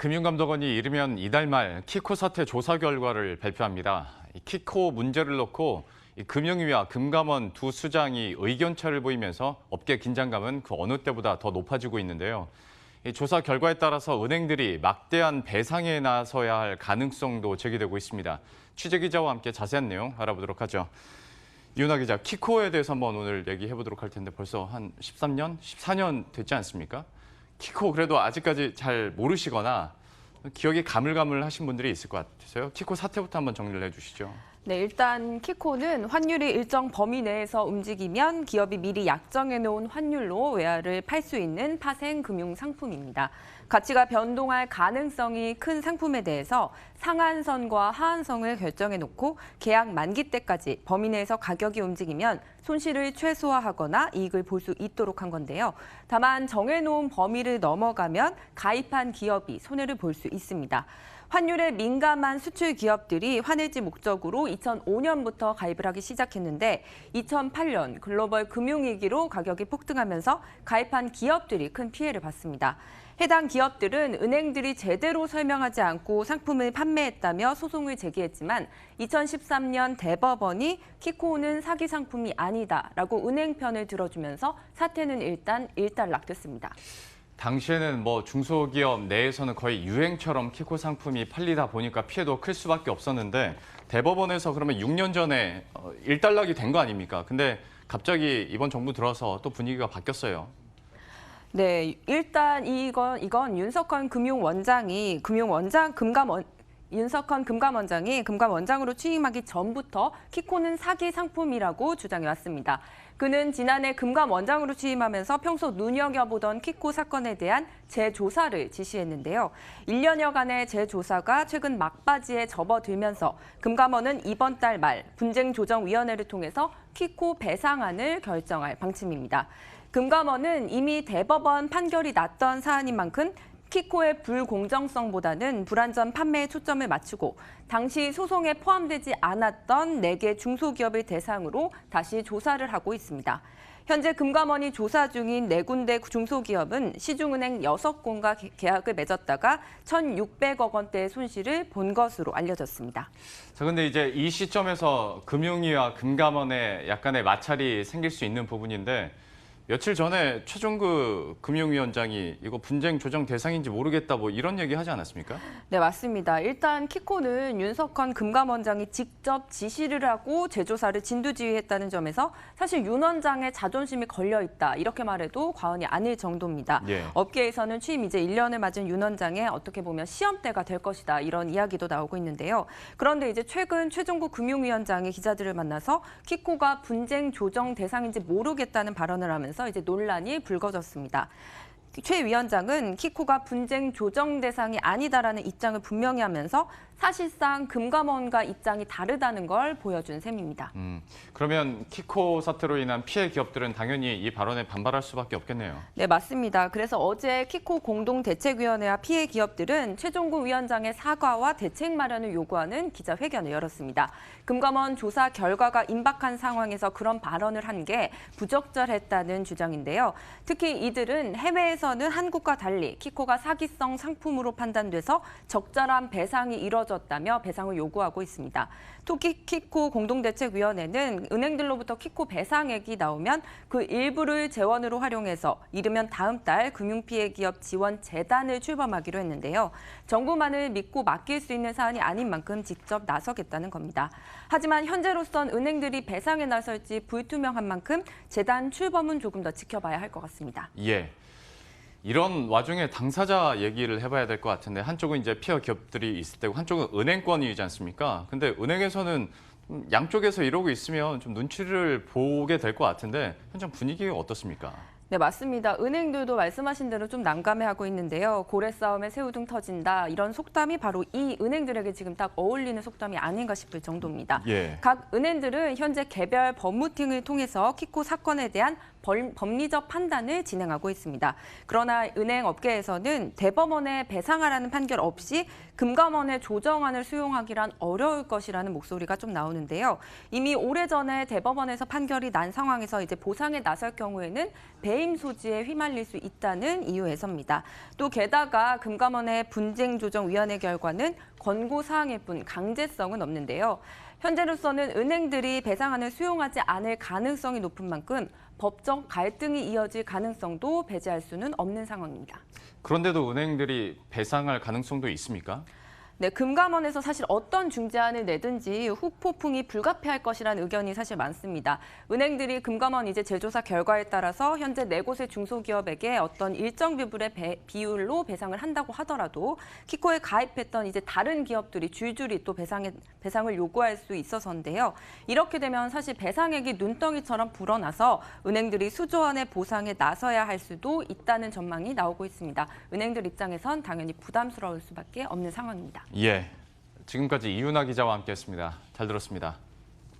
금융감독원이 이르면 이달 말 키코 사태 조사 결과를 발표합니다. 키코 문제를 놓고 금융위와 금감원 두 수장이 의견차를 보이면서 업계 긴장감은 그 어느 때보다 더 높아지고 있는데요. 이 조사 결과에 따라서 은행들이 막대한 배상에 나서야 할 가능성도 제기되고 있습니다. 취재 기자와 함께 자세한 내용 알아보도록 하죠. 이윤아 기자, 키코에 대해서 한번 오늘 얘기해 보도록 할 텐데 벌써 한 13년, 14년 됐지 않습니까? 키코 그래도 아직까지 잘 모르시거나 기억이 가물가물하신 분들이 있을 것 같아서요. 키코 사태부터 한번 정리를 해주시죠. 네, 일단 키코는 환율이 일정 범위 내에서 움직이면 기업이 미리 약정해 놓은 환율로 외화를 팔 수 있는 파생 금융 상품입니다. 가치가 변동할 가능성이 큰 상품에 대해서 상한선과 하한선을 결정해 놓고 계약 만기 때까지 범위 내에서 가격이 움직이면 손실을 최소화하거나 이익을 볼 수 있도록 한 건데요. 다만 정해놓은 범위를 넘어가면 가입한 기업이 손해를 볼 수 있습니다. 환율에 민감한 수출 기업들이 환해지 목적으로 2005년부터 가입을 하기 시작했는데 2008년 글로벌 금융위기로 가격이 폭등하면서 가입한 기업들이 큰 피해를 봤습니다. 해당 기업들은 은행들이 제대로 설명하지 않고 상품을 판매했다며 소송을 제기했지만 2013년 대법원이 키코는 사기 상품이 아니다라고 은행 편을 들어주면서 사태는 일단 일단락됐습니다. 당시에는 중소기업 내에서는 거의 유행처럼 키코 상품이 팔리다 보니까 피해도 클 수밖에 없었는데 대법원에서 그러면 6년 전에 일단락이 된 거 아닙니까? 근데 갑자기 이번 정부 들어서 또 분위기가 바뀌었어요. 네, 일단 이건 윤석헌 금감원장이 금감원장으로 취임하기 전부터 키코는 사기 상품이라고 주장해왔습니다. 그는 지난해 금감원장으로 취임하면서 평소 눈여겨보던 키코 사건에 대한 재조사를 지시했는데요. 1년여간의 재조사가 최근 막바지에 접어들면서 금감원은 이번 달 말 분쟁조정위원회를 통해서 키코 배상안을 결정할 방침입니다. 금감원은 이미 대법원 판결이 났던 사안인 만큼 키코의 불공정성보다는 불안전 판매에 초점을 맞추고 당시 소송에 포함되지 않았던 4개 중소기업을 대상으로 다시 조사를 하고 있습니다. 현재 금감원이 조사 중인 4군데 중소기업은 시중은행 6곳과 계약을 맺었다가 1,600억 원대의 손실을 본 것으로 알려졌습니다. 자, 근데 이제 이 시점에서 금융위와 금감원에 약간의 마찰이 생길 수 있는 부분인데 며칠 전에 최종구 금융위원장이 이거 분쟁 조정 대상인지 모르겠다 이런 얘기 하지 않았습니까? 네, 맞습니다. 일단 키코는 윤석헌 금감원장이 직접 지시를 하고 재조사를 진두지휘했다는 점에서 사실 윤 원장의 자존심이 걸려 있다 이렇게 말해도 과언이 아닐 정도입니다. 예. 업계에서는 취임 이제 1년을 맞은 윤 원장의 어떻게 보면 시험대가 될 것이다 이런 이야기도 나오고 있는데요. 그런데 이제 최근 최종구 금융위원장이 기자들을 만나서 키코가 분쟁 조정 대상인지 모르겠다는 발언을 하면서 이제 논란이 불거졌습니다. 최 위원장은 키코가 분쟁 조정 대상이 아니다라는 입장을 분명히 하면서 사실상 금감원과 입장이 다르다는 걸 보여준 셈입니다. 그러면 키코 사태로 인한 피해 기업들은 당연히 이 발언에 반발할 수밖에 없겠네요. 네, 맞습니다. 그래서 어제 키코 공동대책위원회와 피해 기업들은 최종구 위원장의 사과와 대책 마련을 요구하는 기자회견을 열었습니다. 금감원 조사 결과가 임박한 상황에서 그런 발언을 한 게 부적절했다는 주장인데요. 특히 이들은 해외에서는 한국과 달리 키코가 사기성 상품으로 판단돼서 적절한 배상이 이뤄졌다며 배상을 요구하고 있습니다. 키코 공동대책위원회는 은행들로부터 키코 배상액이 나오면 그 일부를 재원으로 활용해서 이르면 다음 달 금융피해 기업 지원 재단을 출범하기로 했는데요. 정부만을 믿고 맡길 수 있는 사안이 아닌 만큼 직접 나서겠다는 겁니다. 하지만 현재로선 은행들이 배상에 나설지 불투명한 만큼 재단 출범은 조금 더 지켜봐야 할 것 같습니다. 예. 이런 와중에 당사자 얘기를 해봐야 될 것 같은데 한쪽은 이제 피해 기업들이 있을 때고 한쪽은 은행권이지 않습니까? 근데 은행에서는 양쪽에서 이러고 있으면 좀 눈치를 보게 될 것 같은데 현장 분위기가 어떻습니까? 네, 맞습니다. 은행들도 말씀하신 대로 좀 난감해하고 있는데요. 고래 싸움에 새우등 터진다. 이런 속담이 바로 이 은행들에게 지금 딱 어울리는 속담이 아닌가 싶을 정도입니다. 예. 각 은행들은 현재 개별 법무팀을 통해서 키코 사건에 대한 법리적 판단을 진행하고 있습니다. 그러나 은행 업계에서는 대법원에 배상하라는 판결 없이 금감원의 조정안을 수용하기란 어려울 것이라는 목소리가 좀 나오는데요. 이미 오래전에 대법원에서 판결이 난 상황에서 이제 보상에 나설 경우에는 배임 소지에 휘말릴 수 있다는 이유에서입니다. 또 게다가 금감원의 분쟁조정위원회 결과는 권고 사항일 뿐 강제성은 없는데요. 현재로서는 은행들이 배상안을 수용하지 않을 가능성이 높은 만큼 법적 갈등이 이어질 가능성도 배제할 수는 없는 상황입니다. 그런데도 은행들이 배상할 가능성도 있습니까? 네, 금감원에서 사실 어떤 중재안을 내든지 후폭풍이 불가피할 것이라는 의견이 사실 많습니다. 은행들이 금감원 이제 재조사 결과에 따라서 현재 4곳의 중소기업에게 어떤 일정 비율로 배상을 한다고 하더라도 키코에 가입했던 이제 다른 기업들이 줄줄이 또 배상을 요구할 수 있어서인데요. 이렇게 되면 사실 배상액이 눈덩이처럼 불어나서 은행들이 수조원의 보상에 나서야 할 수도 있다는 전망이 나오고 있습니다. 은행들 입장에선 당연히 부담스러울 수밖에 없는 상황입니다. 예, 지금까지 이윤아 기자와 함께했습니다. 잘 들었습니다.